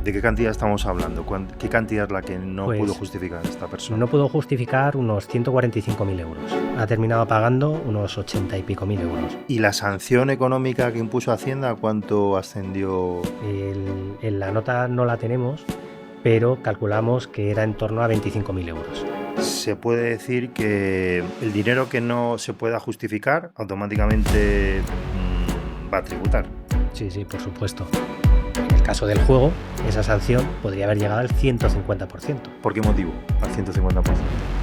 ¿De qué cantidad estamos hablando? ¿Qué cantidad es la que no pudo Pues justificar esta persona? no pudo justificar unos 145.000 euros. Ha terminado pagando unos 80 y pico mil euros. ¿Y la sanción económica que impuso Hacienda cuánto ascendió? En la nota no la tenemos, pero calculamos que era en torno a 25.000 euros. Se puede decir que el dinero que no se pueda justificar automáticamente va a tributar. Sí, por supuesto. En el caso del juego, esa sanción podría haber llegado al 150%. ¿Por qué motivo? Al 150%.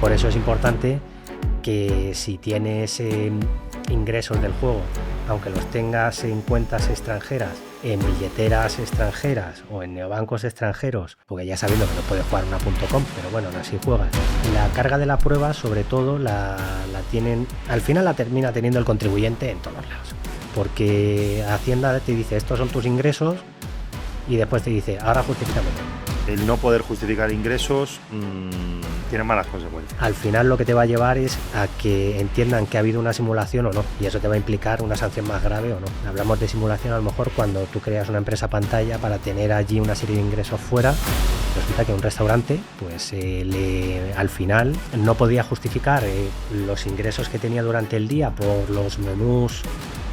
Por eso es importante que si tienes ingresos del juego, aunque los tengas en cuentas extranjeras, en billeteras extranjeras o en neobancos extranjeros, porque ya sabiendo que no puedes jugar una .com, pero bueno, aún así juegas. La carga de la prueba, sobre todo, la tienen, al final la termina teniendo el contribuyente en todos lados. Porque Hacienda te dice, estos son tus ingresos, y después te dice, ahora justifícame. El no poder justificar ingresos tiene malas consecuencias. Al final lo que te va a llevar es a que entiendan que ha habido una simulación o no, y eso te va a implicar una sanción más grave o no. Hablamos de simulación a lo mejor cuando tú creas una empresa pantalla para tener allí una serie de ingresos fuera. Resulta que un restaurante, pues al final no podía justificar los ingresos que tenía durante el día por los menús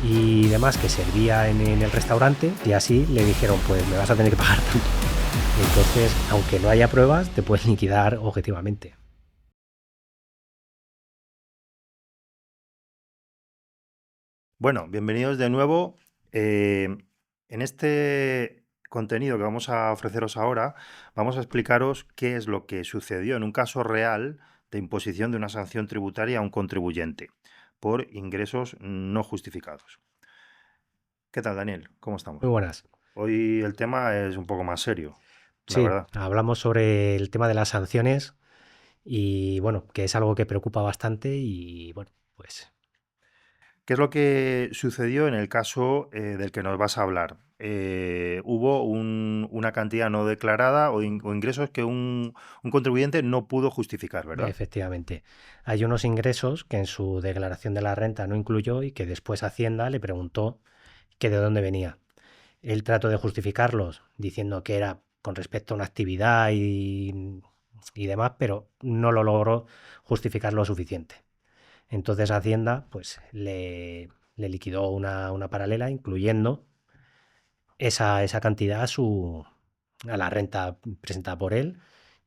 y demás que servía en el restaurante, y así le dijeron, pues me vas a tener que pagar tanto. Entonces, aunque no haya pruebas, te puedes liquidar objetivamente. Bueno, bienvenidos de nuevo. En este contenido que vamos a ofreceros ahora, vamos a explicaros qué es lo que sucedió en un caso real de imposición de una sanción tributaria a un contribuyente por ingresos no justificados. ¿Qué tal, Daniel? ¿Cómo estamos? Muy buenas. Hoy el tema es un poco más serio, la Sí, verdad. hablamos sobre el tema de las sanciones y bueno, que es algo que preocupa bastante y bueno, pues ¿Qué es lo que sucedió en el caso del que nos vas a hablar? Hubo una cantidad no declarada o ingresos que un contribuyente no pudo justificar, ¿verdad? efectivamente hay unos ingresos que en su declaración de la renta no incluyó y que después Hacienda le preguntó que de dónde venía. Él trató de justificarlos diciendo que era con respecto a una actividad y demás, pero no lo logró justificar lo suficiente. Entonces Hacienda pues le liquidó una paralela incluyendo esa cantidad a la renta presentada por él.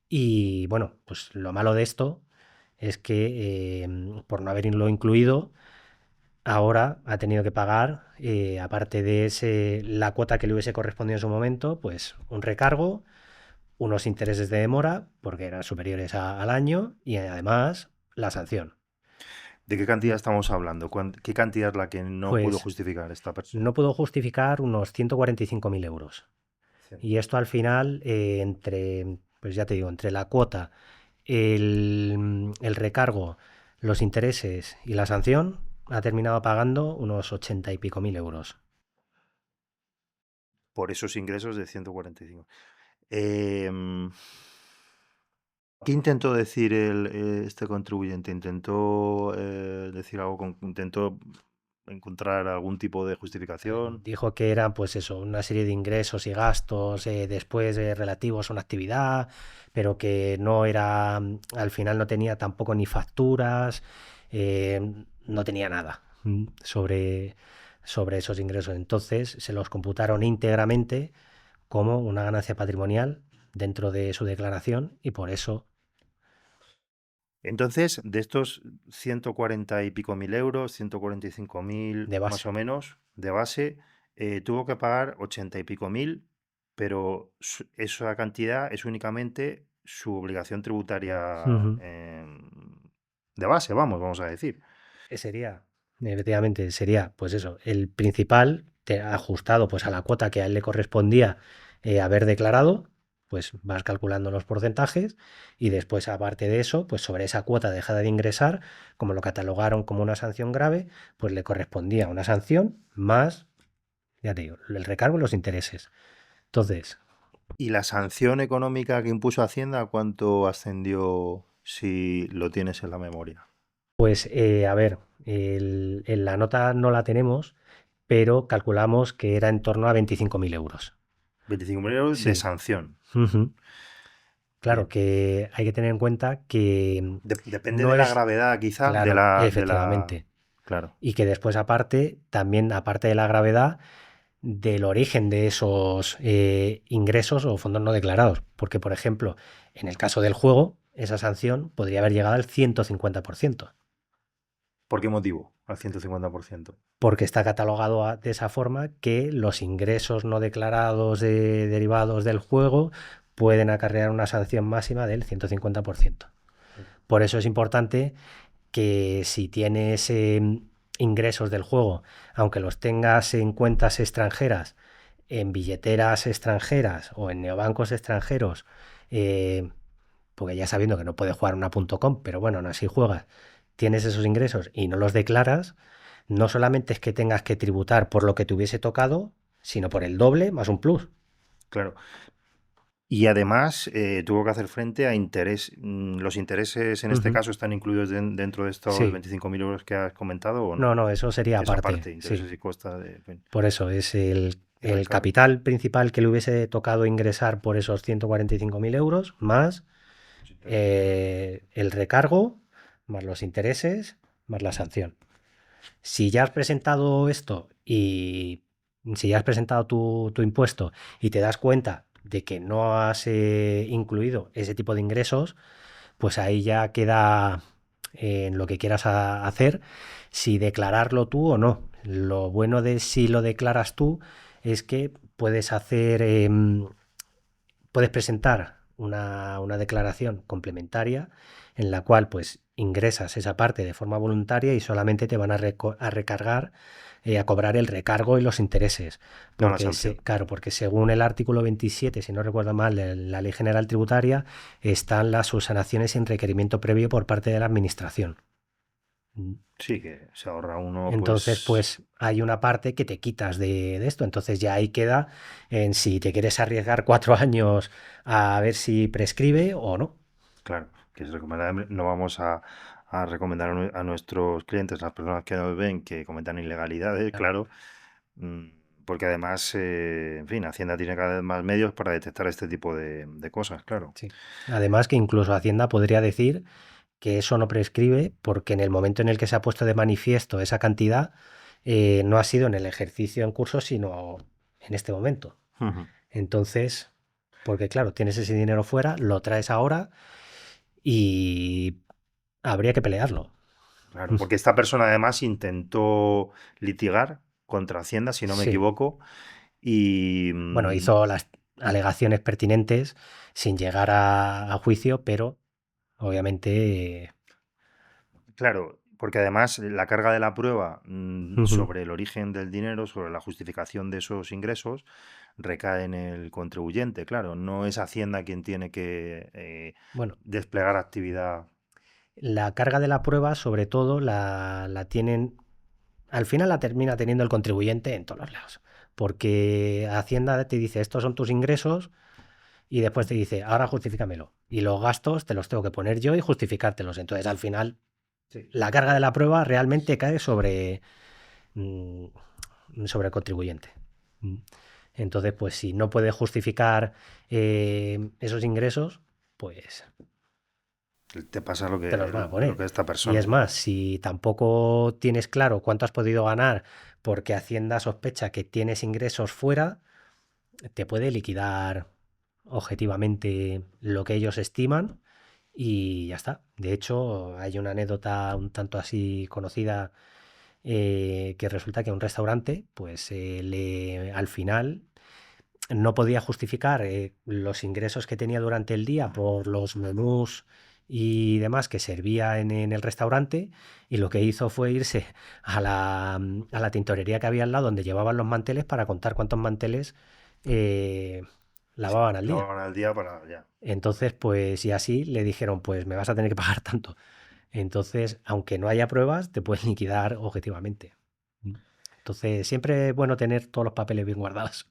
Y bueno, pues lo malo de esto es que por no haberlo incluido, ahora ha tenido que pagar, aparte de la cuota que le hubiese correspondido en su momento, pues un recargo, unos intereses de demora, porque eran superiores al año, y además la sanción. ¿De qué cantidad estamos hablando? ¿Qué cantidad es la que no pudo Pues justificar esta persona? no pudo justificar unos 145.000 euros. Y esto al final, pues ya te digo, entre la cuota, el recargo, los intereses y la sanción, ha terminado pagando unos 80 y pico mil euros. Por esos ingresos de 145. Em, ¿Qué intentó decir este contribuyente? ¿Intentó decir algo? ¿Intentó encontrar algún tipo de justificación? Dijo que eran, pues eso, una serie de ingresos y gastos después relativos a una actividad, pero que no era, al final no tenía tampoco ni facturas, no tenía nada sobre esos ingresos. Entonces se los computaron íntegramente como una ganancia patrimonial dentro de su declaración y por eso Entonces, de estos 140 y pico mil euros, 145.000 de más base. o menos de base, tuvo que pagar 80 y pico mil, pero esa cantidad es únicamente su obligación tributaria Ujú. de base, vamos a decir. Sería, efectivamente, sería, pues eso, el principal ajustado pues a la cuota que a él le correspondía haber declarado, pues vas calculando los porcentajes y después, aparte de eso, pues sobre esa cuota dejada de ingresar, como lo catalogaron como una sanción grave, pues le correspondía una sanción más, ya te digo, el recargo y los intereses. Entonces, ¿Y la sanción económica que impuso Hacienda, cuánto ascendió, si lo tienes en la memoria? pues a ver, en la nota no la tenemos, pero calculamos que era en torno a 25.000 euros. 25.000 euros de Sí. sanción. Ujú. Claro Bien. que hay que tener en cuenta que Depende no de la es gravedad, quizá, claro, de la... efectivamente. Claro, Y que después aparte, también aparte de la gravedad, del origen de esos ingresos o fondos no declarados. Porque, por ejemplo, en el caso del juego, esa sanción podría haber llegado al 150%, ¿por qué motivo? Al 150%. porque está catalogado de esa forma que los ingresos no declarados derivados del juego pueden acarrear una sanción máxima del 150%. Por eso es importante que si tienes ingresos del juego, aunque los tengas en cuentas extranjeras, en billeteras extranjeras o en neobancos extranjeros, eh, porque ya sabiendo que no puedes jugar una .com, pero bueno, aún así juegas, tienes esos ingresos y no los declaras, no solamente es que tengas que tributar por lo que te hubiese tocado, sino por el doble más un plus. Claro. Y además tuvo que hacer frente a interés. ¿Los intereses en este Ujú. caso están incluidos dentro de estos Sí, 25.000 euros que has comentado o no, no? no, eso sería Eso aparte, aparte, sí. intereses y costas de, en fin, Por eso es de el recargo. capital principal que le hubiese tocado ingresar por esos 145.000 euros, más Los intereses. el recargo, más los intereses, más la sanción. Si ya has presentado esto y si ya has presentado tu impuesto y te das cuenta de que no has incluido ese tipo de ingresos, pues ahí ya queda en lo que quieras hacer, si declararlo tú o no. Lo bueno de si lo declaras tú es que puedes hacer, puedes presentar una declaración complementaria en la cual pues ingresas esa parte de forma voluntaria y solamente te van a recargar, a cobrar el recargo y los intereses. No la Porque, sanción. claro, porque según el artículo 27, si no recuerdo mal, de la Ley General Tributaria, están las subsanaciones sin requerimiento previo por parte de la Administración. Sí, que se ahorra uno, Entonces, pues, pues hay una parte que te quitas de esto. Entonces ya ahí queda en si te quieres arriesgar 4 años a ver si prescribe o no. claro, que es recomendable. No vamos a recomendar a nuestros clientes, las personas que nos ven, que cometan ilegalidades, Claro, claro, mm, porque además, en fin, Hacienda tiene cada vez más medios para detectar este tipo de cosas, claro. sí. Además que incluso Hacienda podría decir que eso no prescribe porque en el momento en el que se ha puesto de manifiesto esa cantidad, no ha sido en el ejercicio en curso, sino en este momento. Ujú. Entonces, porque claro, tienes ese dinero fuera, lo traes ahora y habría que pelearlo. Claro, porque esta persona además intentó litigar contra Hacienda, si no me Sí. equivoco, y Bueno, hizo las alegaciones pertinentes sin llegar a juicio, pero obviamente... claro, porque además la carga de la prueba Ujú. sobre el origen del dinero, sobre la justificación de esos ingresos, recae en el contribuyente, claro, no es Hacienda quien tiene que Bueno, desplegar actividad. la carga de la prueba, sobre todo, la tienen, al final la termina teniendo el contribuyente en todos los lados, porque Hacienda te dice, estos son tus ingresos, y después te dice, ahora justifícamelo. Y los gastos te los tengo que poner yo y justificártelos. Entonces, al final, Sí. la carga de la prueba realmente cae mm, sobre el contribuyente. Mm. Entonces, pues si no puedes justificar esos ingresos, pues Te pasa te los van a lo poner. que esta Y es persona. más, si tampoco tienes claro cuánto has podido ganar porque Hacienda sospecha que tienes ingresos fuera, te puede liquidar objetivamente lo que ellos estiman y ya está. De hecho, hay una anécdota un tanto así conocida, que resulta que un restaurante, pues al final no podía justificar los ingresos que tenía durante el día por los menús y demás que servía en el restaurante, y lo que hizo fue irse a la tintorería que había al lado donde llevaban los manteles para contar cuántos manteles eh, lavaban al La día. van al día para ya. Entonces, pues, y así le dijeron, pues me vas a tener que pagar tanto. Entonces, aunque no haya pruebas, te pueden liquidar objetivamente. Entonces, siempre es bueno tener todos los papeles bien guardados.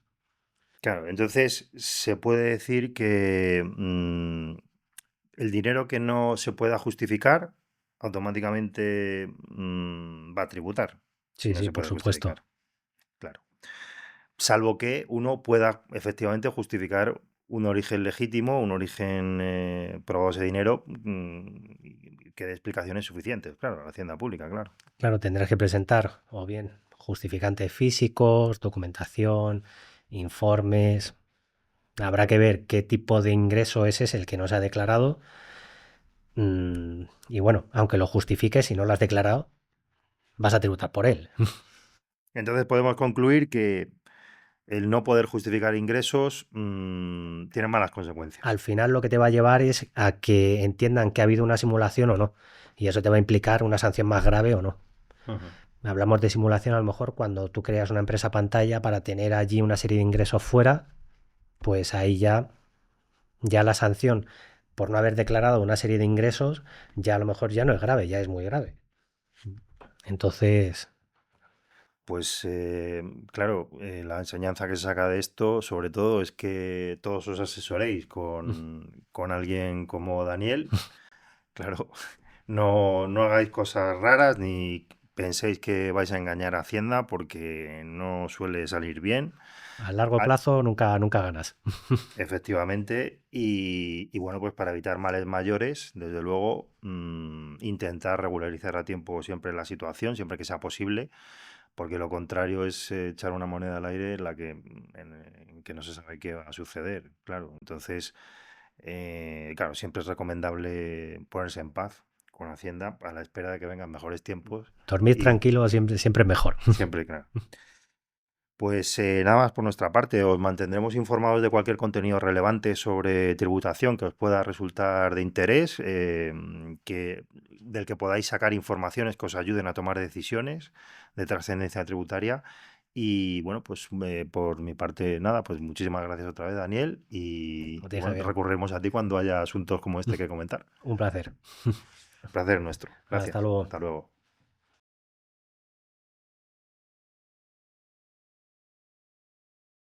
Claro, entonces se puede decir que el dinero que no se pueda justificar automáticamente va a tributar si Sí, no sí, se por puede supuesto. justificar. Claro. salvo que uno pueda efectivamente justificar un origen legítimo, un origen probado ese dinero, que dé explicaciones suficientes, claro, a la hacienda pública, claro. Claro, tendrás que presentar o bien justificantes físicos, documentación, informes. Habrá que ver qué tipo de ingreso ese es el que no se ha declarado. Y bueno, aunque lo justifiques, si no lo has declarado, vas a tributar por él. Entonces podemos concluir que el no poder justificar ingresos tiene malas consecuencias. Al final lo que te va a llevar es a que entiendan que ha habido una simulación o no. Y eso te va a implicar una sanción más grave o no. Ujú. Hablamos de simulación a lo mejor cuando tú creas una empresa pantalla para tener allí una serie de ingresos fuera, pues ahí ya la sanción por no haber declarado una serie de ingresos ya a lo mejor ya no es grave, ya es muy grave. Entonces, Pues claro, la enseñanza que se saca de esto, sobre todo, es que todos os asesoréis con alguien como Daniel. Claro, no hagáis cosas raras ni penséis que vais a engañar a Hacienda porque no suele salir bien. a largo Ah, plazo nunca ganas. efectivamente, y bueno, pues para evitar males mayores, desde luego, intentar regularizar a tiempo siempre la situación, siempre que sea posible, porque lo contrario es echar una moneda al aire en la que, en que no se sabe qué va a suceder, claro. Entonces, claro, siempre es recomendable ponerse en paz con Hacienda a la espera de que vengan mejores tiempos Dormir y tranquilo siempre es mejor. siempre, claro. Pues nada más por nuestra parte, os mantendremos informados de cualquier contenido relevante sobre tributación que os pueda resultar de interés, del que podáis sacar informaciones que os ayuden a tomar decisiones de trascendencia tributaria. Y bueno, pues por mi parte, nada, pues muchísimas gracias otra vez, Daniel. A Y ti, bueno, Javier. recurriremos a ti cuando haya asuntos como este que comentar. Un placer. El placer es nuestro. Hasta Gracias. luego. Hasta luego.